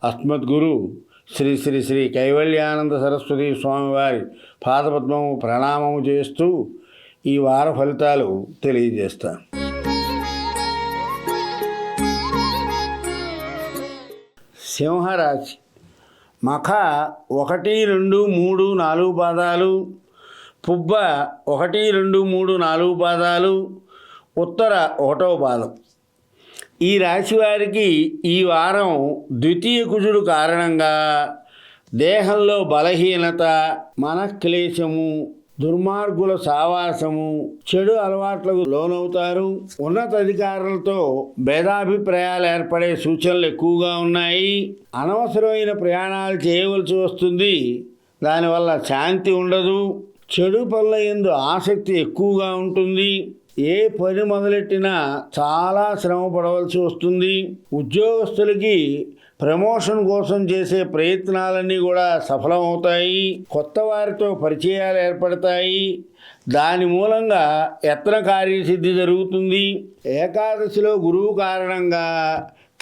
అస్మద్గురు శ్రీ శ్రీ శ్రీ కైవల్యానంద సరస్వతి స్వామివారి పాదపద్మము ప్రణామము చేస్తూ ఈ వార ఫలితాలు తెలియజేస్తాను. సింహరాశి. మఖ 1, 2, 3, 4 పాదాలు, పుబ్బ 1, 2, 3, 4 పాదాలు, ఉత్తర 1వ పాదం. ఈ రాశి వారికి ఈ వారం ద్వితీయ కుజుడు కారణంగా దేహంలో బలహీనత, మనక్లేశము, దుర్మార్గుల సావాసము, చెడు అలవాట్లకు లోనవుతారు. ఉన్నతాధికారులతో భేదాభిప్రాయాలు ఏర్పడే సూచనలు ఎక్కువగా ఉన్నాయి. అనవసరమైన ప్రయాణాలు చేయవలసి వస్తుంది. దానివల్ల శాంతి ఉండదు. చెడు పనుల యందు ఆసక్తి ఎక్కువగా ఉంటుంది. ఏ పని మొదలెట్టినా చాలా శ్రమ పడవలసి వస్తుంది. ఉద్యోగస్తులకి ప్రమోషన్ కోసం చేసే ప్రయత్నాలన్నీ కూడా సఫలమవుతాయి. కొత్త వారితో పరిచయాలు ఏర్పడతాయి. దాని మూలంగా యత్న కార్యసిద్ధి జరుగుతుంది. ఏకాదశిలో గురువు కారణంగా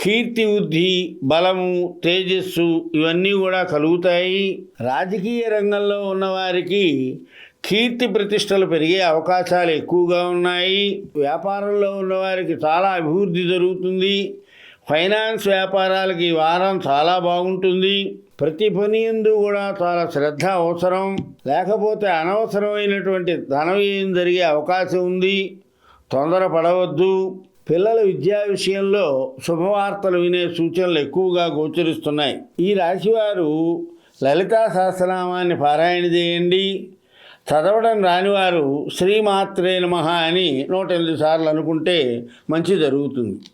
కీర్తి, వృద్ధి, బలము, తేజస్సు ఇవన్నీ కూడా కలుగుతాయి. రాజకీయ రంగంలో ఉన్నవారికి కీర్తి ప్రతిష్టలు పెరిగే అవకాశాలు ఎక్కువగా ఉన్నాయి. వ్యాపారంలో ఉన్నవారికి చాలా అభివృద్ధి జరుగుతుంది. ఫైనాన్స్ వ్యాపారాలకి ఈ వారం చాలా బాగుంటుంది. ప్రతి పని యందు కూడా చాలా శ్రద్ధ అవసరం. లేకపోతే అనవసరమైనటువంటి ధన వ్యయం జరిగే అవకాశం ఉంది. తొందరపడవద్దు. పిల్లల విద్యా విషయంలో శుభవార్తలు వినే సూచనలు ఎక్కువగా గోచరిస్తున్నాయి. ఈ రాశివారు లలితా సహస్రనామాన్ని పారాయణ చేయండి. చదవడం రానివారు శ్రీమాత్రే నమః అని 108 సార్లు అనుకుంటే మంచి జరుగుతుంది.